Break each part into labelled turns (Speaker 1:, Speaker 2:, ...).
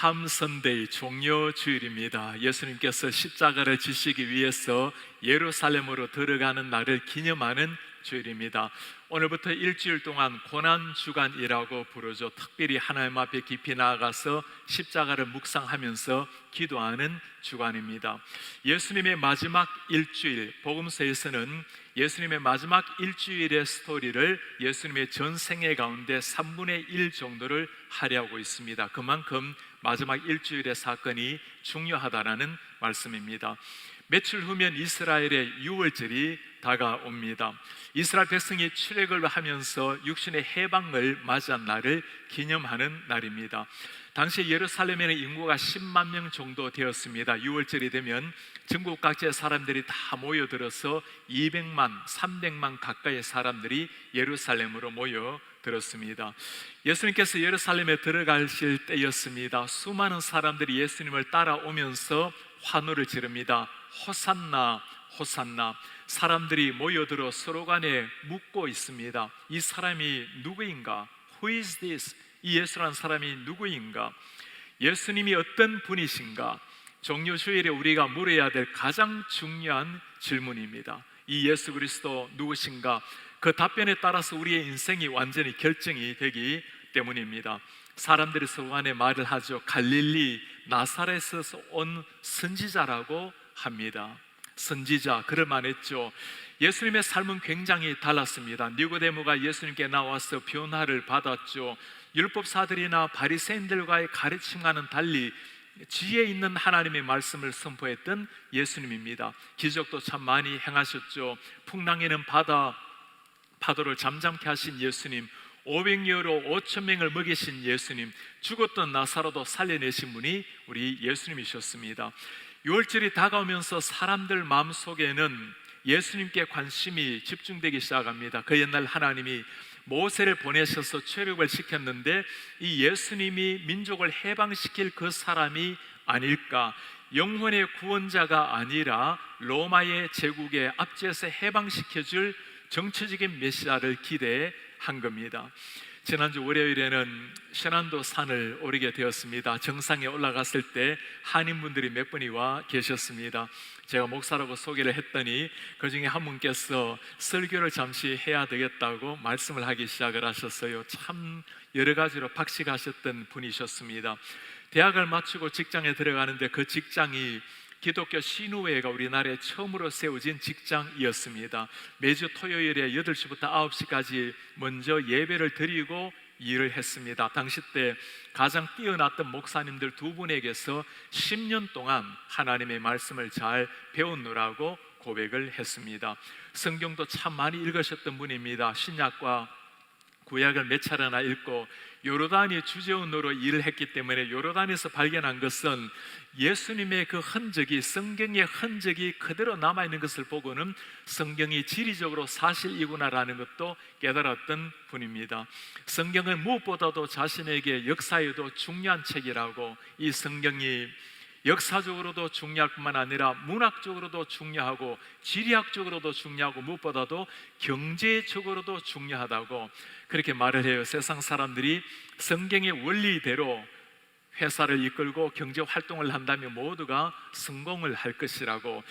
Speaker 1: 참선데이 종려 주일입니다. 예수님께서 십자가를 지시기 위해서 예루살렘으로 들어가는 날을 기념하는 주일입니다. 오늘부터 일주일 동안 고난주간이라고 부르죠. 특별히 하나님 앞에 깊이 나아가서 십자가를 묵상하면서 기도하는 주간입니다. 예수님의 마지막 일주일, 복음서에서는 예수님의 마지막 일주일의 스토리를 예수님의 전생애 가운데 3분의 1 정도를 할애하고 있습니다. 그만큼 마지막 일주일의 사건이 중요하다라는 말씀입니다. 며칠 후면 이스라엘의 유월절이 다가옵니다. 이스라엘 백성이 출애굽을 하면서 육신의 해방을 맞이한 날을 기념하는 날입니다. 당시 예루살렘에는 인구가 10만 명 정도 되었습니다. 유월절이 되면 전국 각지의 사람들이 다 모여들어서 200만, 300만 가까이의 사람들이 예루살렘으로 모여들었습니다. 예수님께서 예루살렘에 들어가실 때였습니다. 수많은 사람들이 예수님을 따라오면서 환호를 지릅니다. 호산나, 호산나. 사람들이 모여들어 서로 간에 묻고 있습니다. 이 사람이 누구인가? Who is this? 이 예수라는 사람이 누구인가? 예수님이 어떤 분이신가? 종료주일에 우리가 물어야 될 가장 중요한 질문입니다. 이 예수 그리스도 누구신가? 그 답변에 따라서 우리의 인생이 완전히 결정이 되기 때문입니다. 사람들이 서로 간에 말을 하죠. 갈릴리 나사렛에서 온 선지자라고 합니다. 선지자, 그럴 만했죠. 예수님의 삶은 굉장히 달랐습니다. 니고데모가 예수님께 나와서 변화를 받았죠. 율법사들이나 바리새인들과의 가르침과는 달리 지혜 있는 하나님의 말씀을 선포했던 예수님입니다. 기적도 참 많이 행하셨죠. 풍랑에는 파도를 잠잠케 하신 예수님, 500여로 5,000명을 먹이신 예수님, 죽었던 나사로도 살려내신 분이 우리 예수님이셨습니다. 유월절이 다가오면서 사람들 마음속에는 예수님께 관심이 집중되기 시작합니다. 그 옛날 하나님이 모세를 보내셔서 출애굽을 시켰는데 이 예수님이 민족을 해방시킬 그 사람이 아닐까? 영혼의 구원자가 아니라 로마의 제국의 압제에서 해방시켜줄 정치적인 메시아를 기대한 겁니다. 지난주 월요일에는 신안도 산을 오르게 되었습니다. 정상에 올라갔을 때 한인분들이 몇 분이 와 계셨습니다. 제가 목사라고 소개를 했더니 그 중에 한 분께서 설교를 잠시 해야 되겠다고 말씀을 하기 시작을 하셨어요. 참 여러 가지로 박식하셨던 분이셨습니다. 대학을 마치고 직장에 들어가는데 그 직장이 기독교 신우회가 우리나라에 처음으로 세워진 직장이었습니다. 매주 토요일에 8시부터 9시까지 먼저 예배를 드리고 일을 했습니다. 당시 때 가장 뛰어났던 목사님들 2분에게서 10년 동안 하나님의 말씀을 잘 배우느라고 고백을 했습니다. 성경도 참 많이 읽으셨던 분입니다. 신약과 구약을 몇 차례나 읽고 요르단이 주재원으로 일을 했기 때문에 요르단에서 발견한 것은 예수님의 그 흔적이, 성경의 흔적이 그대로 남아있는 것을 보고는 성경이 지리적으로 사실이구나라는 것도 깨달았던 분입니다. 성경은 무엇보다도 자신에게 역사에도 중요한 책이라고, 이 성경이 역사적으로도 중요할 뿐만 아니라 문학적으로도 중요하고 지리학적으로도 중요하고 무엇보다도 경제적으로도 중요하다고 그렇게 말을 해요. 세상 사람들이 성경의 원리대로 회사를 이끌고 경제 활동을 한다면 모두가 성공을 할 것이라고,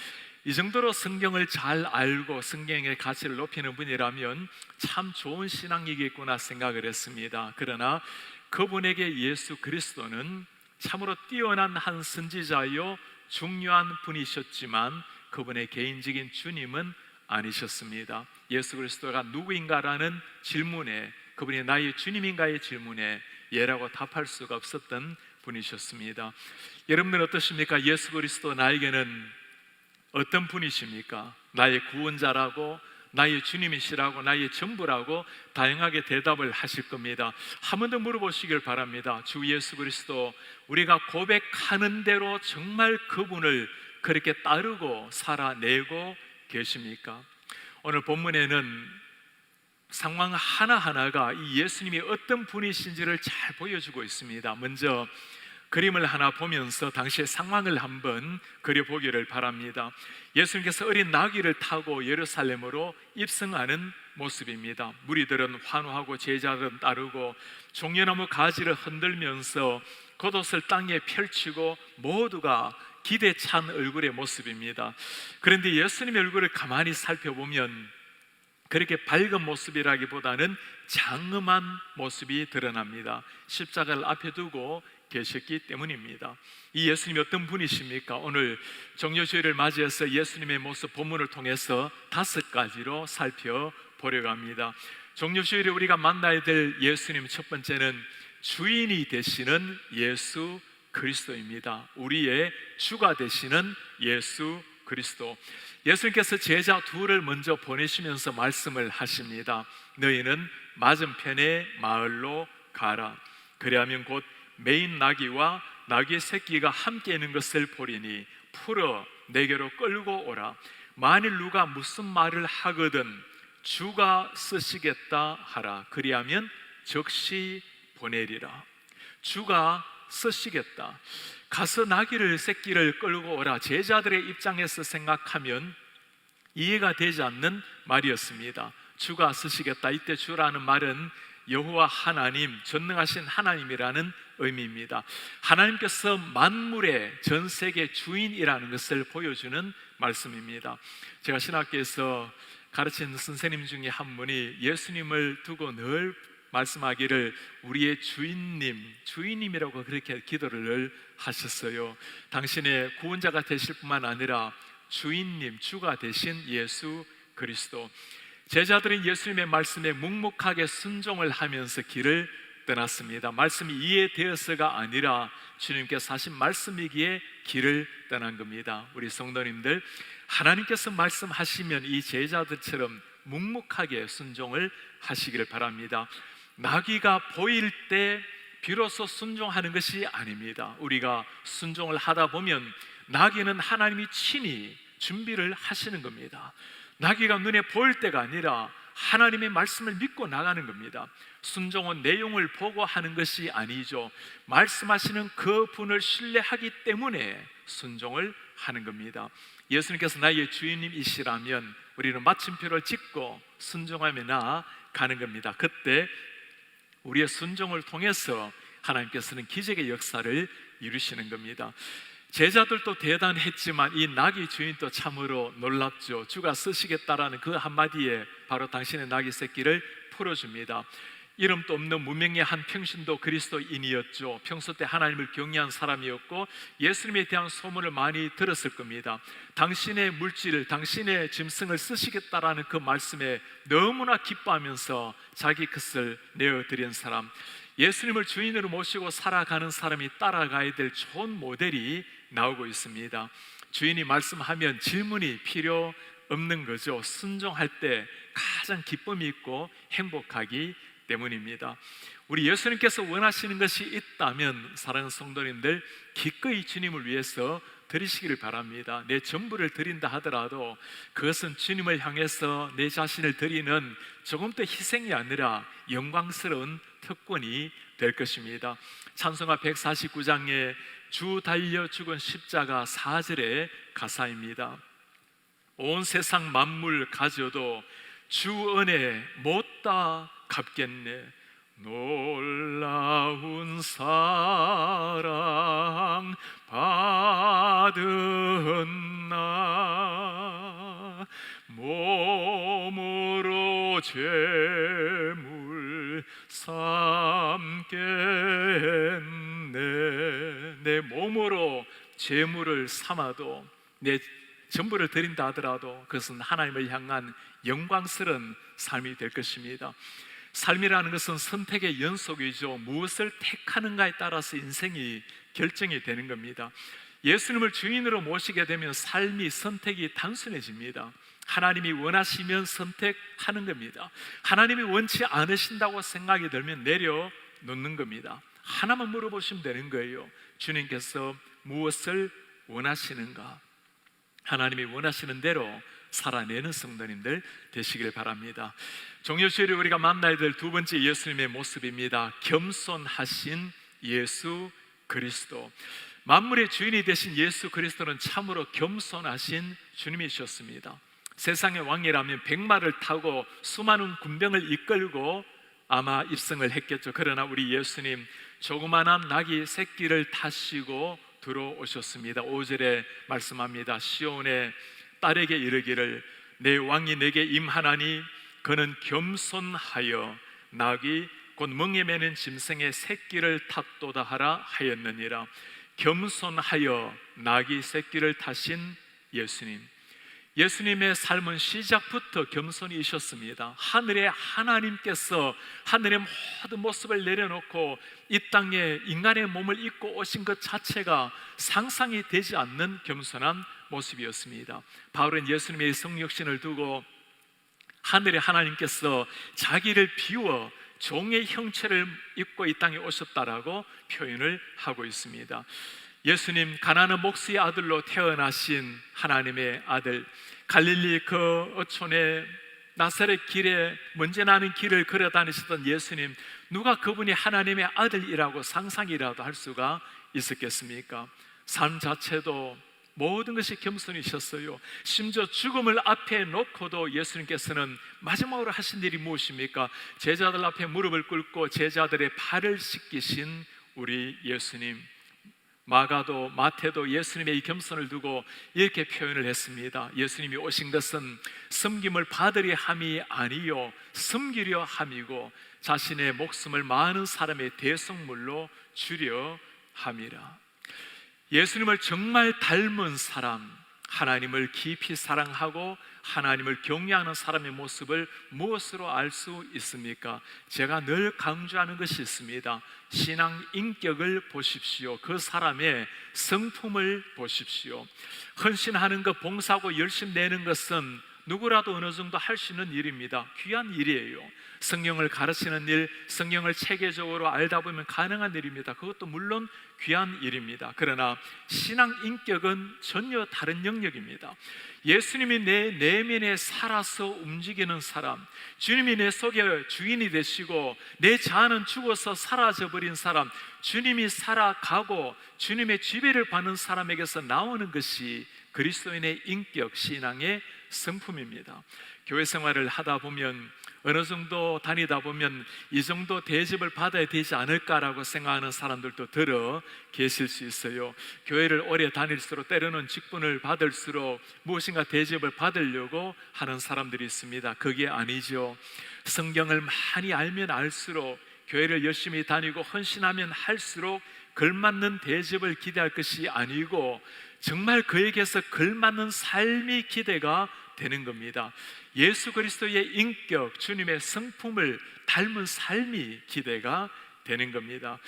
Speaker 1: 이 정도로 성경을 잘 알고 성경의 가치를 높이는 분이라면 참 좋은 신앙이겠구나 생각을 했습니다. 그러나 그분에게 예수 그리스도는 참으로 뛰어난 한 선지자요 중요한 분이셨지만 그분의 개인적인 주님은 아니셨습니다. 예수 그리스도가 누구인가라는 질문에, 그분이 나의 주님인가의 질문에 예라고 답할 수가 없었던 분이셨습니다. 여러분들 어떠십니까? 예수 그리스도 나에게는 어떤 분이십니까? 나의 구원자라고, 나의 주님이시라고, 나의 전부라고 다양하게 대답을 하실 겁니다. 한 번 더 물어보시길 바랍니다. 주 예수 그리스도, 우리가 고백하는 대로 정말 그분을 그렇게 따르고 살아내고 계십니까? 오늘 본문에는 상황 하나하나가 이 예수님이 어떤 분이신지를 잘 보여주고 있습니다. 먼저 그림을 하나 보면서 당시의 상황을 한번 그려보기를 바랍니다. 예수님께서 어린 나귀를 타고 예루살렘으로 입성하는 모습입니다. 무리들은 환호하고 제자들은 따르고 종려나무 가지를 흔들면서 겉옷을 땅에 펼치고 모두가 기대 찬 얼굴의 모습입니다. 그런데 예수님의 얼굴을 가만히 살펴보면 그렇게 밝은 모습이라기보다는 장엄한 모습이 드러납니다. 십자가를 앞에 두고 계셨기 때문입니다. 이 예수님이 어떤 분이십니까? 오늘 정료주일을 맞이해서 예수님의 모습 본문을 통해서 5가지로 살펴보려고 합니다. 정료주일에 우리가 만나야 될 예수님, 첫 번째는 주인이 되시는 예수 그리스도입니다. 우리의 주가 되시는 예수 그리스도. 예수님께서 제자 둘을 먼저 보내시면서 말씀을 하십니다. 너희는 맞은편의 마을로 가라. 그리하면 곧 매인 나귀와 나귀의 새끼가 함께 있는 것을 보리니 풀어 내게로 끌고 오라. 만일 누가 무슨 말을 하거든 주가 쓰시겠다 하라. 그리하면 즉시 보내리라. 주가 쓰시겠다. 가서 나귀를 새끼를 끌고 오라. 제자들의 입장에서 생각하면 이해가 되지 않는 말이었습니다. 주가 쓰시겠다. 이때 주라는 말은 여호와 하나님, 전능하신 하나님이라는 의미입니다. 하나님께서 만물의 전 세계 주인이라는 것을 보여주는 말씀입니다. 제가 신학교에서 가르치는 선생님 중에 한 분이 예수님을 두고 늘 말씀하기를 우리의 주인님이라고 그렇게 기도를 늘 하셨어요. 당신의 구원자가 되실 뿐만 아니라 주인님, 주가 되신 예수 그리스도. 제자들은 예수님의 말씀에 묵묵하게 순종을 하면서 길을 떠났습니다. 말씀이 이해되어서가 아니라 주님께서 하신 말씀이기에 길을 떠난 겁니다. 우리 성도님들, 하나님께서 말씀하시면 이 제자들처럼 묵묵하게 순종을 하시기를 바랍니다. 나귀가 보일 때 비로소 순종하는 것이 아닙니다. 우리가 순종을 하다 보면 나귀는 하나님이 친히 준비를 하시는 겁니다. 나귀가 눈에 보일 때가 아니라 하나님의 말씀을 믿고 나가는 겁니다. 순종은 내용을 보고 하는 것이 아니죠. 말씀하시는 그 분을 신뢰하기 때문에 순종을 하는 겁니다. 예수님께서 나의 주인님이시라면 우리는 마침표를 찍고 순종하며 나아가는 겁니다. 그때 우리의 순종을 통해서 하나님께서는 기적의 역사를 이루시는 겁니다. 제자들도 대단했지만 이 나귀 주인도 참으로 놀랍죠. 주가 쓰시겠다라는 그 한마디에 바로 당신의 나귀 새끼를 풀어줍니다. 이름도 없는 무명의 한 평신도 그리스도인이었죠. 평소 때 하나님을 경외한 사람이었고 예수님에 대한 소문을 많이 들었을 겁니다. 당신의 물질을, 당신의 짐승을 쓰시겠다라는 그 말씀에 너무나 기뻐하면서 자기 것을 내어드린 사람, 예수님을 주인으로 모시고 살아가는 사람이 따라가야 될 좋은 모델이 나오고 있습니다. 주인이 말씀하면 질문이 필요 없는 거죠. 순종할 때 가장 기쁨이 있고 행복하기 때문입니다. 우리 예수님께서 원하시는 것이 있다면 사랑하는 성도님들, 기꺼이 주님을 위해서 드리시기를 바랍니다. 내 전부를 드린다 하더라도 그것은 주님을 향해서 내 자신을 드리는 조금 더 희생이 아니라 영광스러운 특권이 될 것입니다. 찬송가 149장에 주 달려 죽은 십자가 4절의 가사입니다. 온 세상 만물 가져도 주 은혜 못다 갚겠네. 놀라운 사랑 받은 나 몸으로 제물 삼겠네. 내 몸으로 제물을 삼아도, 내 전부를 드린다 하더라도 그것은 하나님을 향한 영광스러운 삶이 될 것입니다. 삶이라는 것은 선택의 연속이죠. 무엇을 택하는가에 따라서 인생이 결정이 되는 겁니다. 예수님을 주인으로 모시게 되면 삶이, 선택이 단순해집니다. 하나님이 원하시면 선택하는 겁니다. 하나님이 원치 않으신다고 생각이 들면 내려놓는 겁니다. 하나만 물어보시면 되는 거예요. 주님께서 무엇을 원하시는가? 하나님이 원하시는 대로 살아내는 성도님들 되시길 바랍니다. 종료주일에 우리가 만나야 될 두 번째 예수님의 모습입니다. 겸손하신 예수 그리스도. 만물의 주인이 되신 예수 그리스도는 참으로 겸손하신 주님이셨습니다. 세상의 왕이라면 백마를 타고 수많은 군병을 이끌고 아마 입성을 했겠죠. 그러나 우리 예수님 조그만한 나귀 새끼를 타시고 들어오셨습니다. 5절에 말씀합니다. 시온의 딸에게 이르기를 내 왕이 내게 임하나니 그는 겸손하여 나귀 곧 멍에 매는 짐승의 새끼를 탔도다 하라 하였느니라. 겸손하여 나귀 새끼를 타신 예수님, 예수님의 삶은 시작부터 겸손이셨습니다. 하늘의 하나님께서 하늘의 모든 모습을 내려놓고 이 땅에 인간의 몸을 입고 오신 것 자체가 상상이 되지 않는 겸손한 모습이었습니다. 바울은 예수님의 성육신을 두고 하늘의 하나님께서 자기를 비워 종의 형체를 입고 이 땅에 오셨다라고 표현을 하고 있습니다. 예수님 가나안 목수의 아들로 태어나신 하나님의 아들, 갈릴리 그 어촌에 나사렛 길에 먼저 나는 길을 걸어 다니시던 예수님, 누가 그분이 하나님의 아들이라고 상상이라도 할 수가 있었겠습니까? 삶 자체도 모든 것이 겸손이셨어요. 심지어 죽음을 앞에 놓고도 예수님께서는 마지막으로 하신 일이 무엇입니까? 제자들 앞에 무릎을 꿇고 제자들의 발을 씻기신 우리 예수님. 마가도 마태도 예수님의 이 겸손을 두고 이렇게 표현을 했습니다. 예수님이 오신 것은 섬김을 받으려 함이 아니요 섬기려 함이고 자신의 목숨을 많은 사람의 대속물로 주려 함이라. 예수님을 정말 닮은 사람, 하나님을 깊이 사랑하고 하나님을 경외하는 사람의 모습을 무엇으로 알 수 있습니까? 제가 늘 강조하는 것이 있습니다. 신앙 인격을 보십시오. 그 사람의 성품을 보십시오. 헌신하는 것, 봉사하고 열심 내는 것은 누구라도 어느 정도 할 수 있는 일입니다. 귀한 일이에요. 성경을 가르치는 일, 성경을 체계적으로 알다 보면 가능한 일입니다. 그것도 물론 귀한 일입니다. 그러나 신앙 인격은 전혀 다른 영역입니다. 예수님이 내 내면에 살아서 움직이는 사람, 주님이 내 속에 주인이 되시고 내 자아는 죽어서 사라져버린 사람, 주님이 살아가고 주님의 지배를 받는 사람에게서 나오는 것이 그리스도인의 인격, 신앙의 성품입니다. 교회 생활을 하다 보면 어느 정도 다니다 보면 이 정도 대접을 받아야 되지 않을까라고 생각하는 사람들도 들어 계실 수 있어요. 교회를 오래 다닐수록 때로는 직분을 받을수록 무엇인가 대접을 받으려고 하는 사람들이 있습니다. 그게 아니죠. 성경을 많이 알면 알수록, 교회를 열심히 다니고 헌신하면 할수록 걸맞는 대접을 기대할 것이 아니고 정말 그에게서 걸맞는 삶이 기대가 되는 겁니다. 예수 그리스도의 인격, 주님의 성품을 닮은 삶이 기대가 되는 겁니다.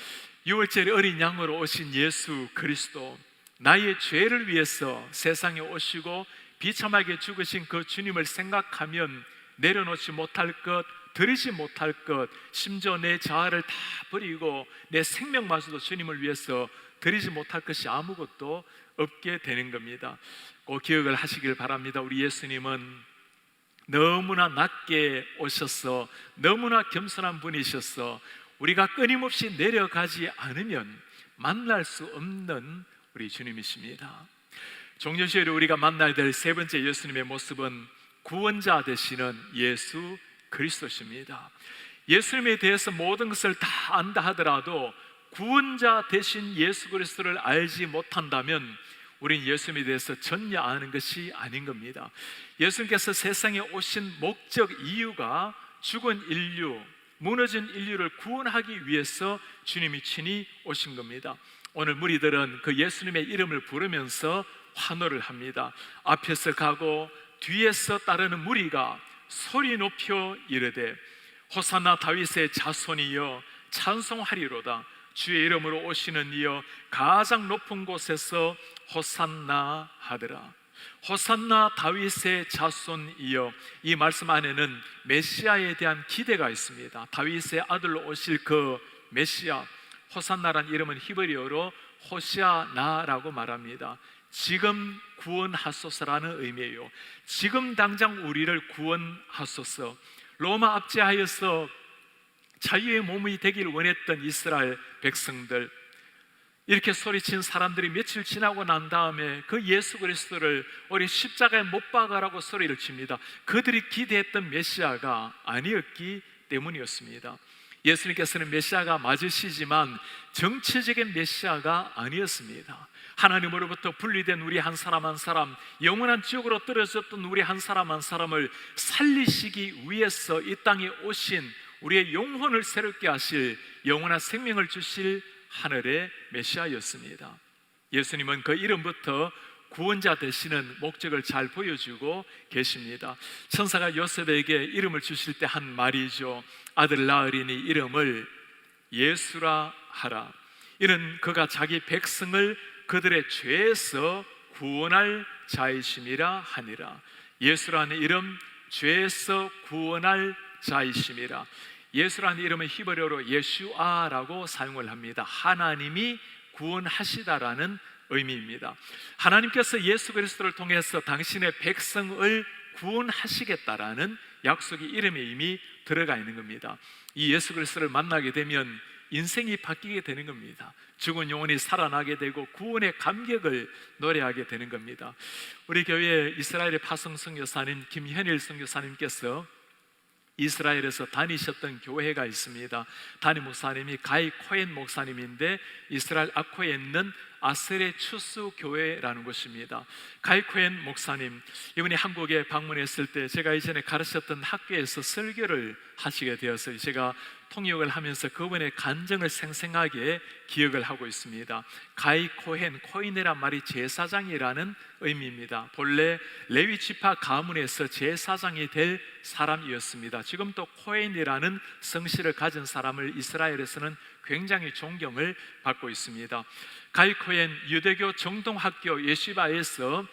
Speaker 1: 6월절에 어린 양으로 오신 예수 그리스도, 나의 죄를 위해서 세상에 오시고 비참하게 죽으신 그 주님을 생각하면 내려놓지 못할 것, 드리지 못할 것, 심지어 내 자아를 다 버리고 내 생명마저도 주님을 위해서 드리지 못할 것이 아무것도 없게 되는 겁니다. 꼭 기억을 하시길 바랍니다. 우리 예수님은 너무나 낮게 오셔서 너무나 겸손한 분이셔서 우리가 끊임없이 내려가지 않으면 만날 수 없는 우리 주님이십니다. 종려시에 우리가 만나야 될 세 번째 예수님의 모습은 구원자 되시는 예수 그리스도십니다. 예수님에 대해서 모든 것을 다 안다 하더라도 구원자 되신 예수 그리스도를 알지 못한다면 우린 예수님에 대해서 전혀 아는 것이 아닌 겁니다. 예수님께서 세상에 오신 목적, 이유가 죽은 인류, 무너진 인류를 구원하기 위해서 주님이 친히 오신 겁니다. 오늘 무리들은 그 예수님의 이름을 부르면서 환호를 합니다. 앞에서 가고 뒤에서 따르는 무리가 소리 높여 이르되 호산나 다윗의 자손이여 찬송하리로다. 주의 이름으로 오시는 이여 가장 높은 곳에서 호산나 하더라. 호산나 다윗의 자손이여, 이 말씀 안에는 메시아에 대한 기대가 있습니다. 다윗의 아들로 오실 그 메시아, 호산나란 이름은 히브리어로 호시아나라고 말합니다. 지금 구원하소서라는 의미예요. 지금 당장 우리를 구원하소서. 로마 압제하여서 자유의 몸이 되길 원했던 이스라엘 백성들, 이렇게 소리친 사람들이 며칠 지나고 난 다음에 그 예수 그리스도를 우리 십자가에 못 박아라고 소리를 칩니다. 그들이 기대했던 메시아가 아니었기 때문이었습니다. 예수님께서는 메시아가 맞으시지만 정치적인 메시아가 아니었습니다. 하나님으로부터 분리된 우리 한 사람 한 사람, 영원한 지옥으로 떨어졌던 우리 한 사람 한 사람을 살리시기 위해서 이 땅에 오신, 우리의 영혼을 새롭게 하실, 영원한 생명을 주실 하늘의 메시아였습니다. 예수님은 그 이름부터 구원자 되시는 목적을 잘 보여주고 계십니다. 천사가 요셉에게 이름을 주실 때 한 말이죠. 아들 낳으리니 이름을 예수라 하라. 이는 그가 자기 백성을 그들의 죄에서 구원할 자이심이라 하니라. 예수라는 이름, 죄에서 구원할 자이심이라. 예수라는 이름은 히브리어로 예슈아라고 사용을 합니다. 하나님이 구원하시다라는 의미입니다. 하나님께서 예수 그리스도를 통해서 당신의 백성을 구원하시겠다라는 약속이 이름에 이미 들어가 있는 겁니다. 이 예수 그리스도를 만나게 되면 인생이 바뀌게 되는 겁니다. 죽은 영혼이 살아나게 되고 구원의 감격을 노래하게 되는 겁니다. 우리 교회 이스라엘의 파송 선교사님 김현일 선교사님께서 이스라엘에서 다니셨던 교회가 있습니다. 담임 목사님이 가이 코엔 목사님인데 이스라엘 아코에 있는 아스레 추수 교회라는 곳입니다. 가이 코엔 목사님, 이분이 한국에 방문했을 때 제가 이전에 가르쳤던 학교에서 설교를 하시게 되어서 제가 통역을 하면서 그분의 간증을 생생하게 기억을 하고 있습니다. 가이 코헨, 코인이란 말이 제사장이라는 의미입니다. 본래 레위 지파 가문에서 제사장이 될 사람이었습니다. 지금 또 코헨이라는 성씨를 가진 사람을 이스라엘에서는 굉장히 존경을 받고 있습니다. 가이 코헨 유대교 정동학교 예시바에서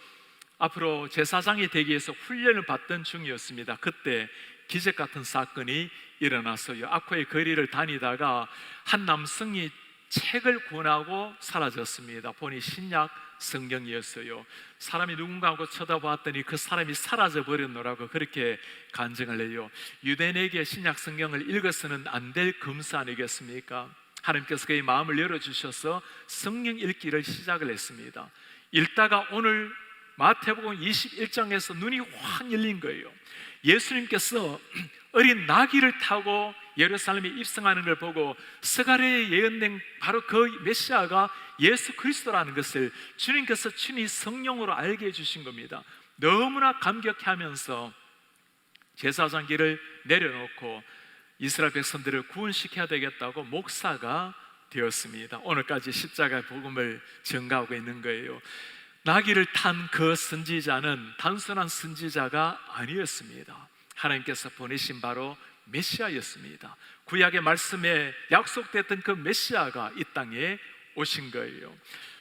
Speaker 1: 앞으로 제사장이 되기 위해서 훈련을 받던 중이었습니다. 그때 기적 같은 사건이 일어났어요. 아코의 거리를 다니다가 한 남성이 책을 구원하고 사라졌습니다. 보니 신약 성경이었어요. 사람이 누군가 하고 쳐다보았더니 그 사람이 사라져 버렸노라고 그렇게 간증을 해요. 유대인에게 신약 성경을 읽어서는 안 될 금수 아니겠습니까? 하나님께서 그의 마음을 열어주셔서 성경 읽기를 시작을 했습니다. 읽다가 오늘 마태복음 21장에서 눈이 확 열린 거예요. 예수님께서 어린 나귀를 타고 예루살렘에 입성하는 걸 보고 스가랴에 예언된 바로 그 메시아가 예수 그리스도라는 것을 주님께서 친히 성령으로 알게 해주신 겁니다. 너무나 감격해하면서 제사장기를 내려놓고 이스라엘 백성들을 구원시켜야 되겠다고 목사가 되었습니다. 오늘까지 십자가의 복음을 전가하고 있는 거예요. 나귀를 탄 그 선지자는 단순한 선지자가 아니었습니다. 하나님께서 보내신 바로 메시아였습니다. 구약의 말씀에 약속됐던 그 메시아가 이 땅에 오신 거예요.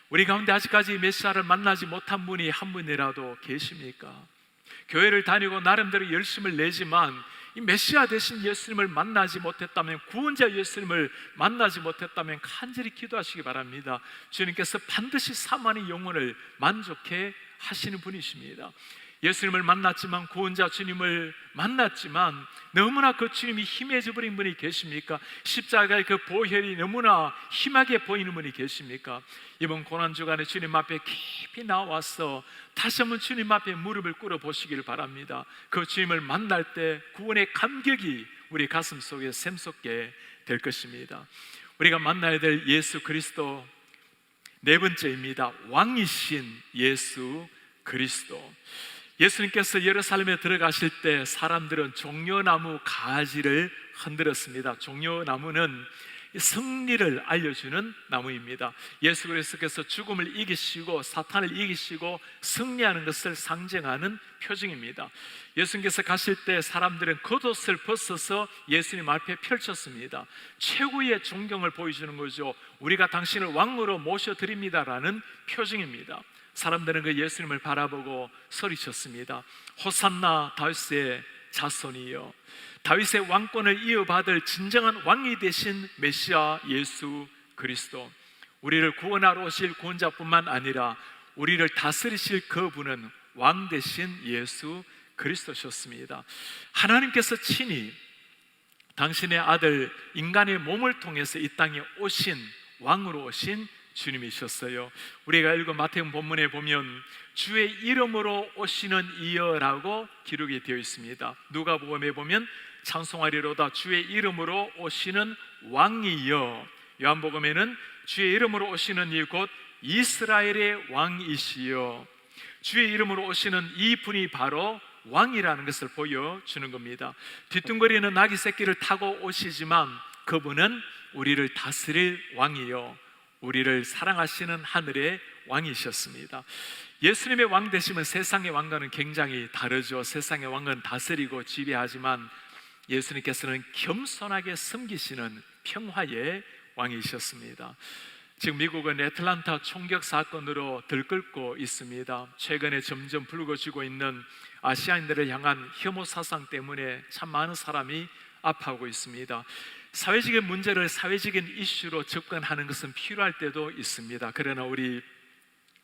Speaker 1: 우리 가운데 아직까지 메시아를 만나지 못한 분이 한 분이라도 계십니까? 교회를 다니고 나름대로 열심을 내지만 이 메시아 되신 예수님을 만나지 못했다면, 구원자 예수님을 만나지 못했다면 간절히 기도하시기 바랍니다. 주님께서 반드시 사만의 영혼을 만족해 하시는 분이십니다. 예수님을 만났지만, 구원자 주님을 만났지만 너무나 그 주님이 희미해져 버린 분이 계십니까? 십자가의 그 보혈이 너무나 희하게 보이는 분이 계십니까? 이번 고난주간에 주님 앞에 깊이 나와서 다시 한번 주님 앞에 무릎을 꿇어 보시기를 바랍니다. 그 주님을 만날 때 구원의 감격이 우리 가슴 속에 샘솟게 될 것입니다. 우리가 만나야 될 예수 그리스도, 네 번째입니다. 왕이신 예수 그리스도. 예수님께서 예루살렘에 들어가실 때 사람들은 종려나무 가지를 흔들었습니다. 종려나무는 승리를 알려주는 나무입니다. 예수 그리스도께서 죽음을 이기시고 사탄을 이기시고 승리하는 것을 상징하는 표징입니다. 예수님께서 가실 때 사람들은 겉옷을 벗어서 예수님 앞에 펼쳤습니다. 최고의 존경을 보여주는 거죠. 우리가 당신을 왕으로 모셔드립니다라는 표징입니다. 사람들은 그 예수님을 바라보고 소리쳤습니다. 호산나 다윗의 자손이여, 다윗의 왕권을 이어받을 진정한 왕이 되신 메시아 예수 그리스도, 우리를 구원하러 오실 구원자뿐만 아니라 우리를 다스리실 그분은 왕 되신 예수 그리스도셨습니다. 하나님께서 친히 당신의 아들 인간의 몸을 통해서 이 땅에 오신, 왕으로 오신 주님이셨어요. 우리가 읽은 마태복음 본문에 보면 주의 이름으로 오시는 이여라고 기록이 되어 있습니다. 누가복음에 보면 찬송하리로다 주의 이름으로 오시는 왕이여. 요한복음에는 주의 이름으로 오시는 이 곧 이스라엘의 왕이시여. 주의 이름으로 오시는 이 분이 바로 왕이라는 것을 보여주는 겁니다. 뒤뚱거리는 나귀 새끼를 타고 오시지만 그분은 우리를 다스릴 왕이요, 우리를 사랑하시는 하늘의 왕이셨습니다. 예수님의 왕 되심은 세상의 왕과는 굉장히 다르죠. 세상의 왕은 다스리고 지배하지만 예수님께서는 겸손하게 섬기시는 평화의 왕이셨습니다. 지금 미국은 애틀란타 총격 사건으로 들끓고 있습니다. 최근에 점점 불거지고 있는 아시아인들을 향한 혐오 사상 때문에 참 많은 사람이 아파하고 있습니다. 사회적인 문제를 사회적인 이슈로 접근하는 것은 필요할 때도 있습니다. 그러나 우리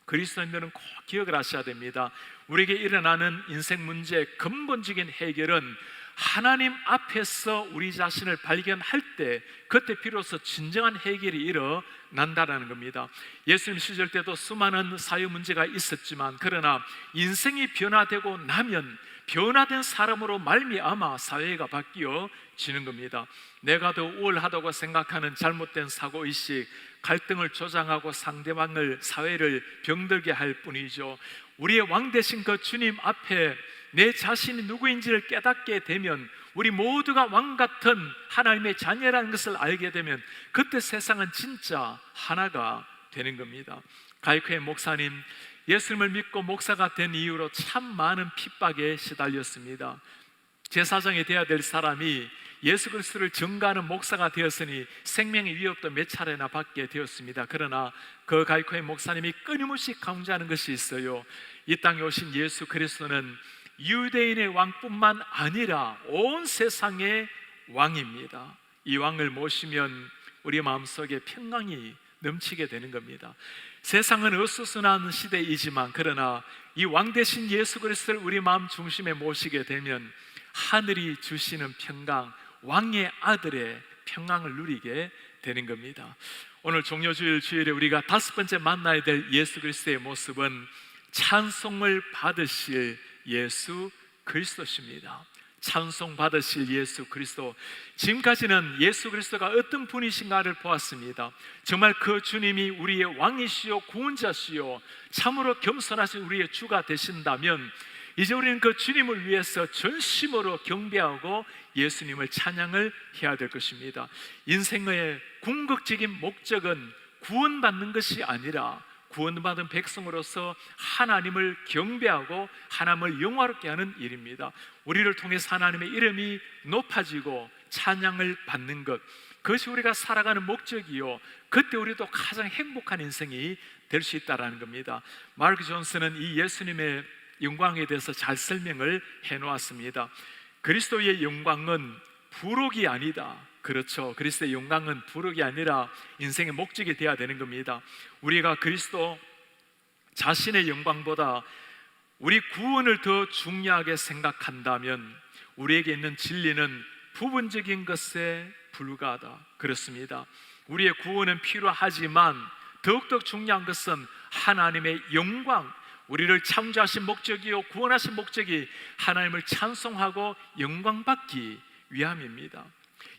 Speaker 1: 그리스도인들은 꼭 기억을 하셔야 됩니다. 우리에게 일어나는 인생 문제의 근본적인 해결은 하나님 앞에서 우리 자신을 발견할 때, 그때 비로소 진정한 해결이 일어난다는 겁니다. 예수님 시절 때도 수많은 사회 문제가 있었지만, 그러나 인생이 변화되고 나면 변화된 사람으로 말미암아 사회가 바뀌어지는 겁니다. 내가 더 우월하다고 생각하는 잘못된 사고의식, 갈등을 조장하고 상대방을, 사회를 병들게 할 뿐이죠. 우리의 왕 되신 그 주님 앞에 내 자신이 누구인지를 깨닫게 되면, 우리 모두가 왕 같은 하나님의 자녀라는 것을 알게 되면, 그때 세상은 진짜 하나가 되는 겁니다. 가이크의 목사님, 예수님을 믿고 목사가 된 이후로 참 많은 핍박에 시달렸습니다. 제사장이 되어야 될 사람이 예수 그리스도를 전가하는 목사가 되었으니 생명의 위협도 몇 차례나 받게 되었습니다. 그러나 그 가이코의 목사님이 끊임없이 강조하는 것이 있어요. 이 땅에 오신 예수 그리스도는 유대인의 왕뿐만 아니라 온 세상의 왕입니다. 이 왕을 모시면 우리 마음속에 평강이 넘치게 되는 겁니다. 세상은 어수선한 시대이지만, 그러나 이 왕 되신 예수 그리스도를 우리 마음 중심에 모시게 되면 하늘이 주시는 평강, 왕의 아들의 평강을 누리게 되는 겁니다. 오늘 종료주일 주일에 우리가 다섯 번째 만나야 될 예수 그리스도의 모습은 찬송을 받으실 예수 그리스도십니다. 찬송 받으실 예수 그리스도. 지금까지는 예수 그리스도가 어떤 분이신가를 보았습니다. 정말 그 주님이 우리의 왕이시요 구원자시요 참으로 겸손하신 우리의 주가 되신다면, 이제 우리는 그 주님을 위해서 전심으로 경배하고 예수님을 찬양을 해야 될 것입니다. 인생의 궁극적인 목적은 구원받는 것이 아니라 구원받은 백성으로서 하나님을 경배하고 하나님을 영화롭게 하는 일입니다. 우리를 통해서 하나님의 이름이 높아지고 찬양을 받는 것, 그것이 우리가 살아가는 목적이요, 그때 우리도 가장 행복한 인생이 될 수 있다는 겁니다. 마크 존스는 이 예수님의 영광에 대해서 잘 설명을 해놓았습니다. 그리스도의 영광은 부록이 아니다. 그렇죠. 그리스도의 영광은 부록이 아니라 인생의 목적이 되어야 되는 겁니다. 우리가 그리스도 자신의 영광보다 우리 구원을 더 중요하게 생각한다면 우리에게 있는 진리는 부분적인 것에 불과하다. 그렇습니다. 우리의 구원은 필요하지만 더욱더 중요한 것은 하나님의 영광, 우리를 창조하신 목적이요 구원하신 목적이 하나님을 찬송하고 영광받기 위함입니다.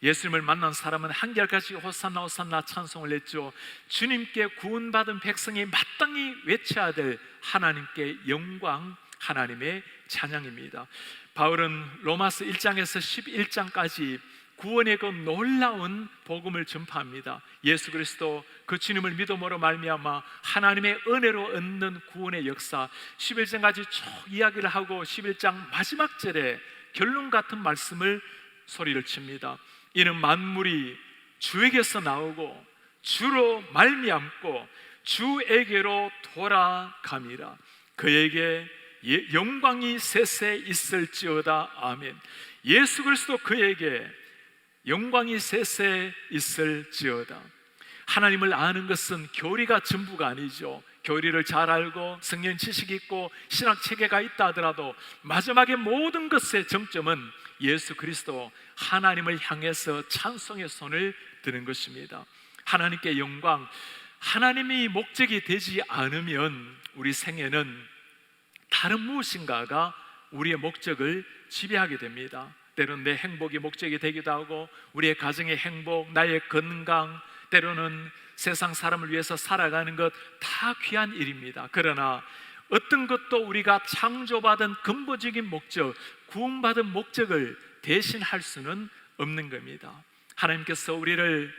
Speaker 1: 예수님을 만난 사람은 한결같이 호산나 호산나 찬송을 했죠. 주님께 구원받은 백성이 마땅히 외쳐야 될 하나님께 영광, 하나님의 찬양입니다. 바울은 로마서 1장에서 11장까지 구원의 그 놀라운 복음을 전파합니다. 예수 그리스도 그 주님을 믿음으로 말미암아 하나님의 은혜로 얻는 구원의 역사, 11장까지 쭉 이야기를 하고 11장 마지막 절에 결론 같은 말씀을 소리를 칩니다. 이는 만물이 주에게서 나오고 주로 말미암고 주에게로 돌아감이라. 그에게 영광이 세세 있을지어다. 아멘. 예수 그리스도 그에게 영광이 세세 있을지어다. 하나님을 아는 것은 교리가 전부가 아니죠. 교리를 잘 알고 성경 지식이 있고 신학 체계가 있다 하더라도 마지막에 모든 것의 정점은 예수 그리스도, 하나님을 향해서 찬송의 손을 드는 것입니다. 하나님께 영광, 하나님이 목적이 되지 않으면 우리 생애는 다른 무엇인가가 우리의 목적을 지배하게 됩니다. 때로는 내 행복이 목적이 되기도 하고, 우리의 가정의 행복, 나의 건강, 때로는 세상 사람을 위해서 살아가는 것 다 귀한 일입니다. 그러나 어떤 것도 우리가 창조받은 근본적인 목적, 구원받은 목적을 대신할 수는 없는 겁니다. 하나님께서 우리를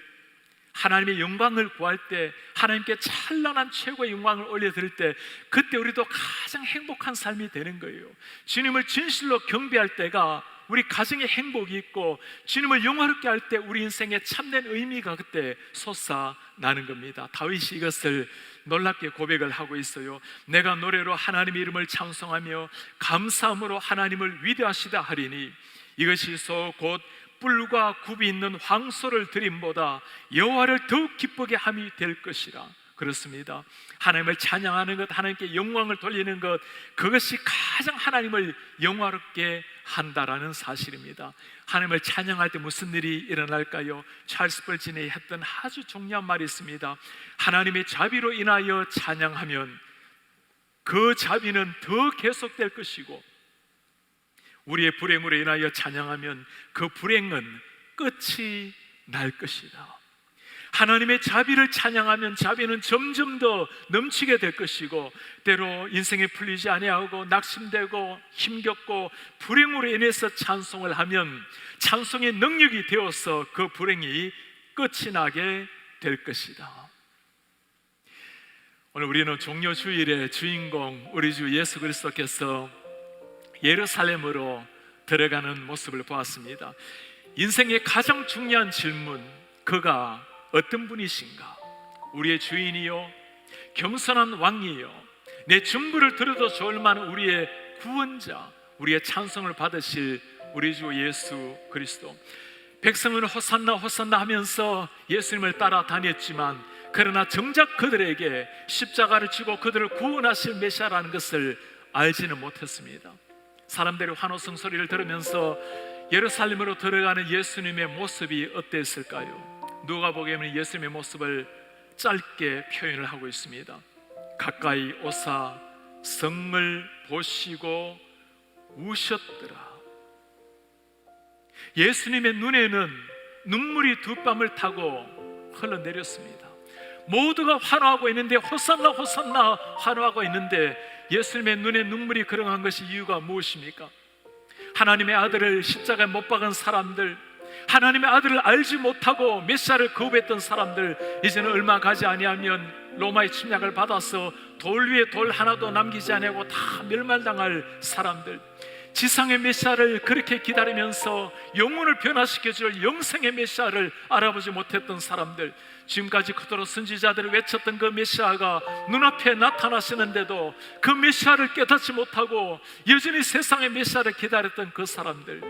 Speaker 1: 하나님의 영광을 구할 때, 하나님께 찬란한 최고의 영광을 올려드릴 때, 그때 우리도 가장 행복한 삶이 되는 거예요. 주님을 진실로 경배할 때가 우리 가정에 행복이 있고, 주님을 영화롭게 할 때 우리 인생에 참된 의미가 그때 솟아나는 겁니다. 다윗이 이것을 놀랍게 고백을 하고 있어요. 내가 노래로 하나님의 이름을 찬송하며 감사함으로 하나님을 위대하시다 하리니, 이것이소 곧 뿔과 굽이 있는 황소를 드림보다 여호와를 더욱 기쁘게 함이 될 것이라. 그렇습니다. 하나님을 찬양하는 것, 하나님께 영광을 돌리는 것, 그것이 가장 하나님을 영화롭게 한다라는 사실입니다. 하나님을 찬양할 때 무슨 일이 일어날까요? 찰스 벌진이 했던 아주 중요한 말이 있습니다. 하나님의 자비로 인하여 찬양하면 그 자비는 더 계속될 것이고, 우리의 불행으로 인하여 찬양하면 그 불행은 끝이 날 것이다. 하나님의 자비를 찬양하면 자비는 점점 더 넘치게 될 것이고, 때로 인생에 풀리지 아니하고 낙심되고 힘겹고 불행으로 인해서 찬송을 하면 찬송의 능력이 되어서 그 불행이 끝이 나게 될 것이다. 오늘 우리는 종려 주일의 주인공 우리 주 예수 그리스도께서 예루살렘으로 들어가는 모습을 보았습니다. 인생의 가장 중요한 질문, 그가 어떤 분이신가? 우리의 주인이요, 겸손한 왕이요, 내 중부를 들어도 좋을 만한 우리의 구원자, 우리의 찬송을 받으실 우리 주 예수 그리스도. 백성은 호산나 호산나 하면서 예수님을 따라다녔지만, 그러나 정작 그들에게 십자가를 지고 그들을 구원하실 메시아라는 것을 알지는 못했습니다. 사람들이 환호성 소리를 들으면서 예루살렘으로 들어가는 예수님의 모습이 어땠을까요? 누가복음에는 예수님의 모습을 짧게 표현을 하고 있습니다. 가까이 오사 성을 보시고 우셨더라. 예수님의 눈에는 눈물이 두 뺨을 타고 흘러내렸습니다. 모두가 환호하고 있는데, 호산나 호산나 환호하고 있는데 예수님의 눈에 눈물이 그렁한 것이 이유가 무엇입니까? 하나님의 아들을 십자가에 못 박은 사람들, 하나님의 아들을 알지 못하고 메시아를 거부했던 사람들, 이제는 얼마 가지 아니하면 로마의 침략을 받아서 돌 위에 돌 하나도 남기지 아니하고 다 멸망당할 사람들, 지상의 메시아를 그렇게 기다리면서 영혼을 변화시켜줄 영생의 메시아를 알아보지 못했던 사람들, 지금까지 그토록 선지자들을 외쳤던 그 메시아가 눈앞에 나타나시는데도 그 메시아를 깨닫지 못하고 여전히 세상의 메시아를 기다렸던 그 사람들,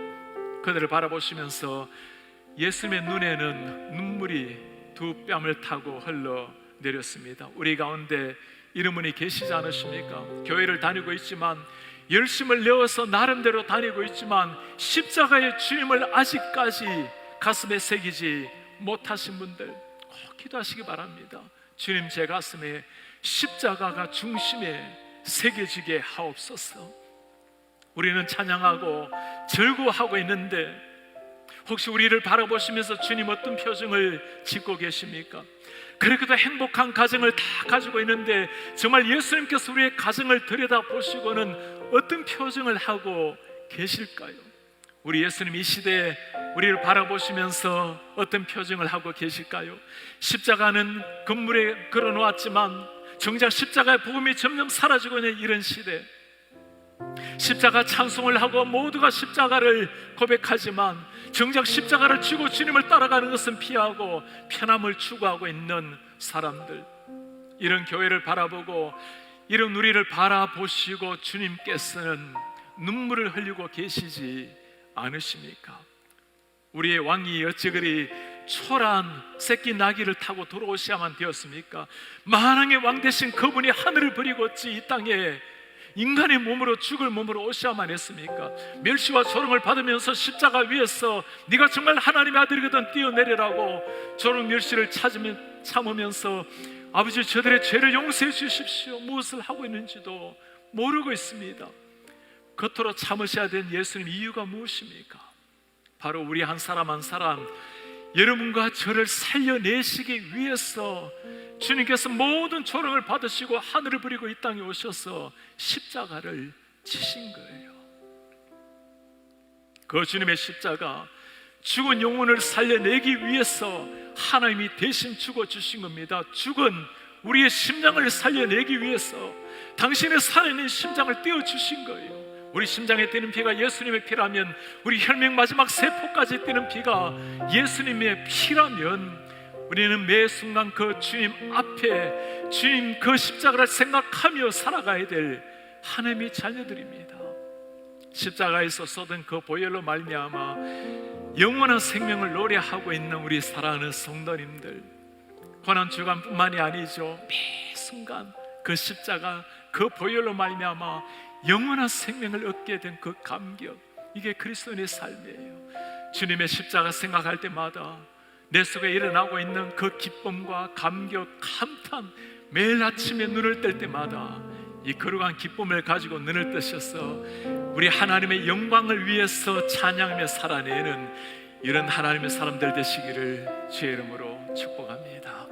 Speaker 1: 그들을 바라보시면서 예수님의 눈에는 눈물이 두 뺨을 타고 흘러내렸습니다. 우리 가운데 이런 분이 계시지 않으십니까? 교회를 다니고 있지만, 열심을 내어서 나름대로 다니고 있지만 십자가의 주님을 아직까지 가슴에 새기지 못하신 분들 꼭 기도하시기 바랍니다. 주님, 제 가슴에 십자가가 중심에 새겨지게 하옵소서. 우리는 찬양하고 즐거워하고 있는데, 혹시 우리를 바라보시면서 주님 어떤 표정을 짓고 계십니까? 그렇게도 행복한 가정을 다 가지고 있는데, 정말 예수님께서 우리의 가정을 들여다보시고는 어떤 표정을 하고 계실까요? 우리 예수님 이 시대에 우리를 바라보시면서 어떤 표정을 하고 계실까요? 십자가는 건물에 걸어놓았지만 정작 십자가의 복음이 점점 사라지고 있는 이런 시대, 십자가 찬송을 하고 모두가 십자가를 고백하지만 정작 십자가를 쥐고 주님을 따라가는 것은 피하고 편함을 추구하고 있는 사람들, 이런 교회를 바라보고 이런 우리를 바라보시고 주님께서는 눈물을 흘리고 계시지 않으십니까? 우리의 왕이 어찌 그리 초라한 새끼 나귀를 타고 돌아오셔야만 되었습니까? 만왕의 왕 되신 그분이 하늘을 버리고 어찌 이 땅에 인간의 몸으로, 죽을 몸으로 오셔야만 했습니까? 멸시와 조롱을 받으면서 십자가 위에서 네가 정말 하나님의 아들이거든 뛰어내리라고 조롱 멸시를 참으면서 아버지, 저들의 죄를 용서해 주십시오, 무엇을 하고 있는지도 모르고 있습니다. 겉으로 참으셔야 되는 예수님, 이유가 무엇입니까? 바로 우리 한 사람 한 사람, 여러분과 저를 살려내시기 위해서 주님께서 모든 조롱을 받으시고 하늘을 버리고 이 땅에 오셔서 십자가를 지신 거예요. 그 주님의 십자가, 죽은 영혼을 살려내기 위해서 하나님이 대신 죽어주신 겁니다. 죽은 우리의 심장을 살려내기 위해서 당신의 살아있는 심장을 떼어주신 거예요. 우리 심장에 뛰는 피가 예수님의 피라면, 우리 혈맥 마지막 세포까지 뛰는 피가 예수님의 피라면, 우리는 매 순간 그 주님 앞에 주님 그 십자가를 생각하며 살아가야 될 하나님의 자녀들입니다. 십자가에서 쏟은 그 보혈로 말미암아 영원한 생명을 노래하고 있는 우리 사랑하는 성도님들, 고난주간뿐만이 아니죠. 매 순간 그 십자가, 그 보혈로 말미암아 영원한 생명을 얻게 된 그 감격, 이게 그리스도인의 삶이에요. 주님의 십자가 생각할 때마다 내 속에 일어나고 있는 그 기쁨과 감격, 감탄, 매일 아침에 눈을 뜰 때마다 이 거룩한 기쁨을 가지고 눈을 뜨셔서 우리 하나님의 영광을 위해서 찬양하며 살아내는 이런 하나님의 사람들 되시기를 주의 이름으로 축복합니다.